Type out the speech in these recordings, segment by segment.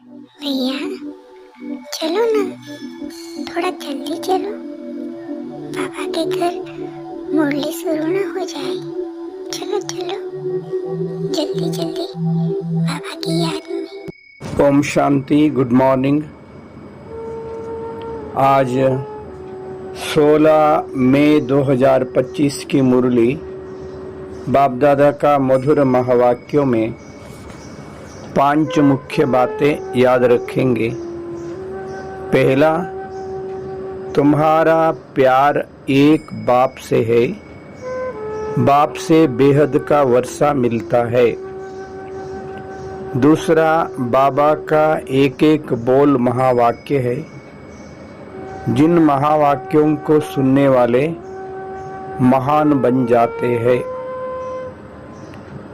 भैया चलो ना, थोड़ा जल्दी चलो, पापा के घर मुरली शुरू ना हो जाए। चलो चलो जल्दी जल्दी, पापा की याद में। ओम शांति। Good morning. आज 16 मई 2025 की मुरली बाप दादा का मधुर महावाक्यों में 5 मुख्य बातें याद रखेंगे। पहला, तुम्हारा प्यार एक बाप से है, बाप से बेहद का वर्षा मिलता है। दूसरा, बाबा का एक एक बोल महावाक्य है, जिन महावाक्यों को सुनने वाले महान बन जाते हैं।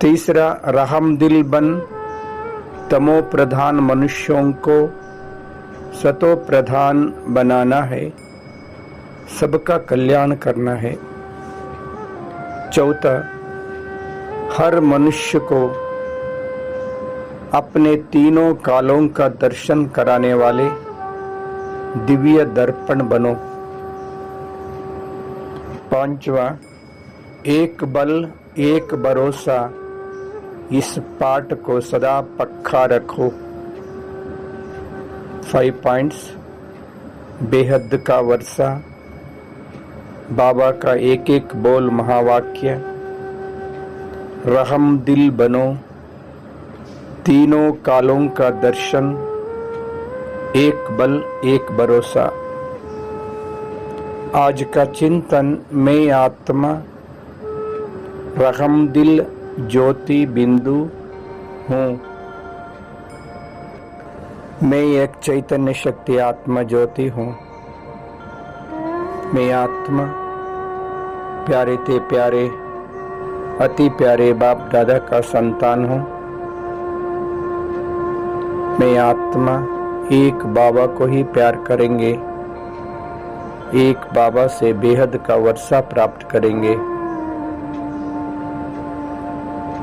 तीसरा, रहम दिल बन तमो प्रधान मनुष्यों को सतो प्रधान बनाना है, सबका कल्याण करना है। चौथा, हर मनुष्य को अपने तीनों कालों का दर्शन कराने वाले दिव्य दर्पण बनो। पांचवा, एक बल एक भरोसा, इस पाठ को सदा पक्का रखो। 5 पॉइंट्स। बेहद का वर्षा, बाबा का एक एक बोल महावाक्य, रहम दिल बनो, तीनों कालों का दर्शन, एक बल एक भरोसा। आज का चिंतन, मैं आत्मा रहम दिल ज्योति बिंदु हूँ। मैं एक चैतन्य शक्ति आत्मा ज्योति हूँ। मैं आत्मा प्यारे ते प्यारे अति प्यारे बाप दादा का संतान हूँ। मैं आत्मा एक बाबा को ही प्यार करेंगे, एक बाबा से बेहद का वर्षा प्राप्त करेंगे।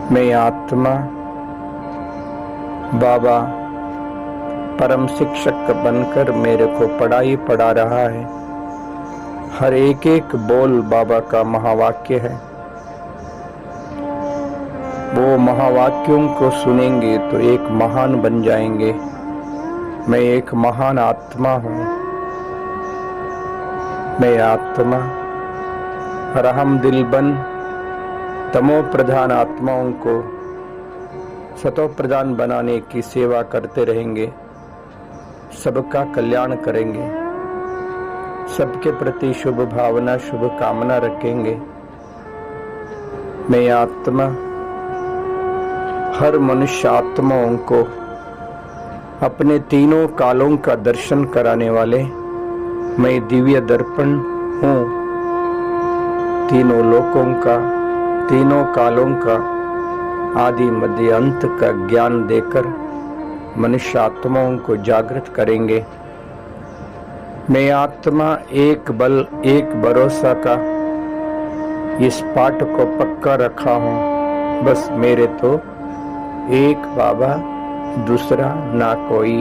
मैं आत्मा बाबा परम शिक्षक बनकर मेरे को पढ़ाई पढ़ा रहा है। हर एक एक बोल बाबा का महावाक्य है। वो महावाक्यों को सुनेंगे तो एक महान बन जाएंगे। मैं एक महान आत्मा हूँ। मैं आत्मा रहम दिल बन तमो प्रधान आत्माओं को सतो प्रधान बनाने की सेवा करते रहेंगे, सबका कल्याण करेंगे, सबके प्रति शुभ भावना शुभ कामना रखेंगे। मैं आत्मा हर मनुष्य आत्माओं को अपने तीनों कालों का दर्शन कराने वाले मैं दिव्य दर्पण हूँ। तीनों लोकों का, तीनों कालों का आदि मध्य अंत का ज्ञान देकर मनुष्य आत्माओं को जागृत करेंगे। मैं आत्मा एक बल एक भरोसा का इस पाठ को पक्का रखा हूँ। बस मेरे तो एक बाबा, दूसरा ना कोई।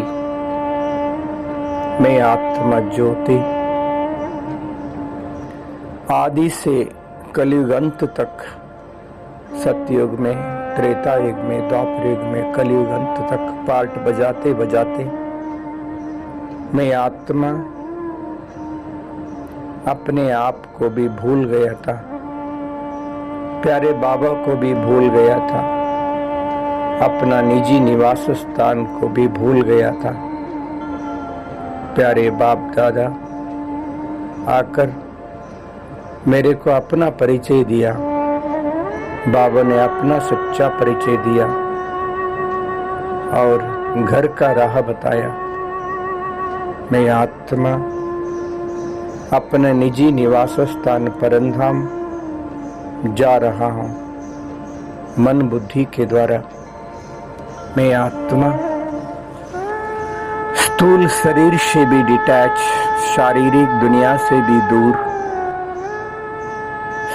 मैं आत्मा ज्योति आदि से कलयुग अंत तक, सतयुग में, त्रेता युग में, द्वापर युग में, कलयुग अंत तक पाठ बजाते बजाते मैं आत्मा अपने आप को भी भूल गया था, प्यारे बाबा को भी भूल गया था, अपना निजी निवास स्थान को भी भूल गया था। प्यारे बाप दादा आकर मेरे को अपना परिचय दिया। बाबा ने अपना सच्चा परिचय दिया और घर का राह बताया। मैं आत्मा अपने निजी निवास स्थान परमधाम जा रहा हूँ मन बुद्धि के द्वारा। मैं आत्मा स्थूल शरीर से भी डिटैच, शारीरिक दुनिया से भी दूर,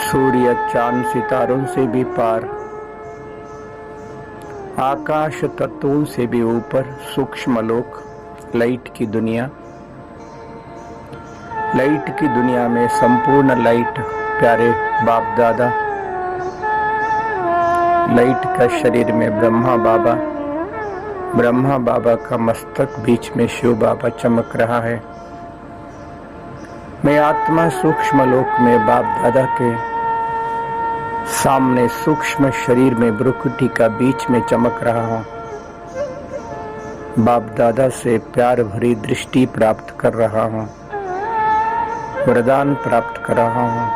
सूर्य चांद सितारों से भी पार, आकाश तत्वों से भी ऊपर सूक्ष्म लोक, लाइट की दुनिया। लाइट की दुनिया में संपूर्ण लाइट प्यारे बाप दादा, लाइट का शरीर में ब्रह्मा बाबा, ब्रह्मा बाबा का मस्तक बीच में शिव बाबा चमक रहा है। मैं आत्मा सूक्ष्म लोक में बाप दादा के सामने सूक्ष्म शरीर में भ्रुकुटी का बीच में चमक रहा हूँ। बाप दादा से प्यार भरी दृष्टि प्राप्त कर रहा हूँ, वरदान प्राप्त कर रहा हूँ।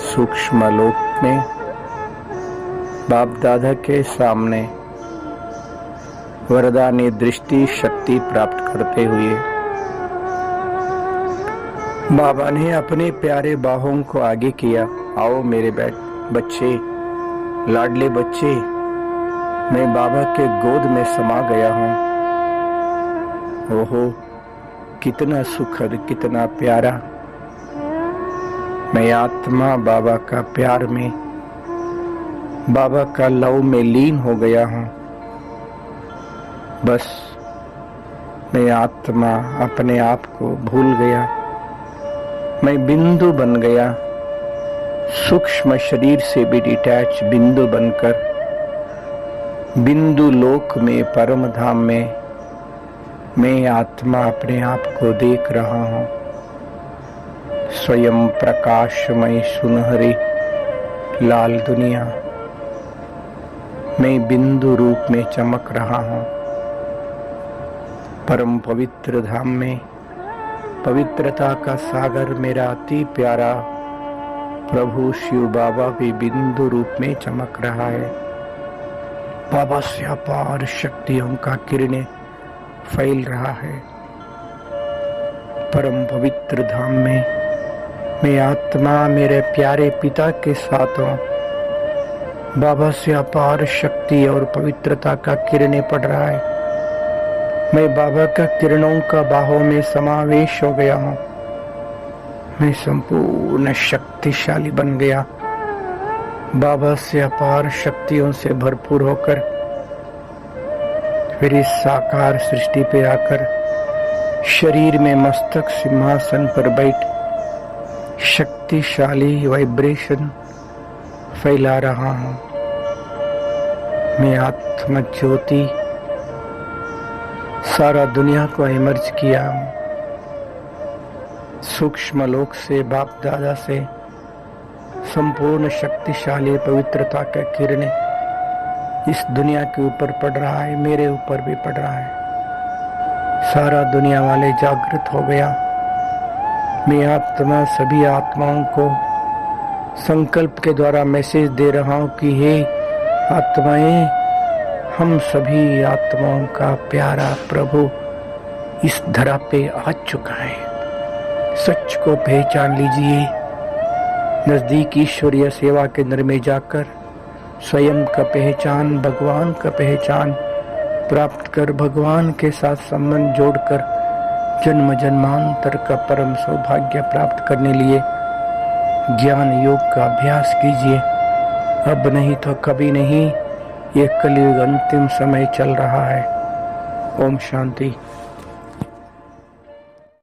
सूक्ष्म लोक में बाप दादा के सामने वरदानी दृष्टि शक्ति प्राप्त करते हुए बाबा ने अपने प्यारे बाहों को आगे किया। आओ मेरे बच्चे, लाडले बच्चे, मैं बाबा के गोद में समा गया हूँ। ओहो, कितना सुखद, कितना प्यारा। मैं आत्मा बाबा का प्यार में, बाबा का लव में लीन हो गया हूँ। बस मैं आत्मा अपने आप को भूल गया। मैं बिंदु बन गया, सूक्ष्म शरीर से भी डिटैच बिंदु बनकर बिंदु लोक में, परम धाम में मैं आत्मा अपने आप को देख रहा हूँ। स्वयं प्रकाशमय सुनहरी लाल दुनिया, मैं बिंदु रूप में चमक रहा हूँ। परम पवित्र धाम में पवित्रता का सागर मेरा अति प्यारा प्रभु शिव बाबा भी बिंदु रूप में चमक रहा है। बाबा से अपार शक्तियों का किरणें फैल रहा है। परम पवित्र धाम में मैं आत्मा मेरे प्यारे पिता के साथ हूँ। बाबा से अपार शक्ति और पवित्रता का किरणें पड़ रहा है। मैं बाबा का किरणों का बाहों में समावेश हो गया हूँ। मैं संपूर्ण शक्तिशाली बन गया। बाबा से अपार शक्तियों से भरपूर होकर फिर इस साकार सृष्टि पे आकर शरीर में मस्तक सिंहासन पर बैठ शक्तिशाली वाइब्रेशन फैला रहा हूँ। मैं आत्म ज्योति सारा दुनिया को इमर्ज किया हूँ। सूक्ष्म लोक से बाप दादा से संपूर्ण शक्तिशाली पवित्रता का किरणें इस दुनिया के ऊपर पड़ रहा है, मेरे ऊपर भी पड़ रहा है। सारा दुनिया वाले जागृत हो गया। मैं आत्मा सभी आत्माओं को संकल्प के द्वारा मैसेज दे रहा हूँ कि हे आत्माएं, हम सभी आत्माओं का प्यारा प्रभु इस धरा पे आ चुका है। सच को पहचान लीजिए। नजदीक ईश्वरीय सेवा केंद्र में जाकर स्वयं का पहचान, भगवान का पहचान प्राप्त कर भगवान के साथ संबंध जोड़कर जन्म जन्मांतर का परम सौभाग्य प्राप्त करने लिए ज्ञान योग का अभ्यास कीजिए। अब नहीं तो कभी नहीं। ये कलयुग अंतिम समय चल रहा है। ओम शांति।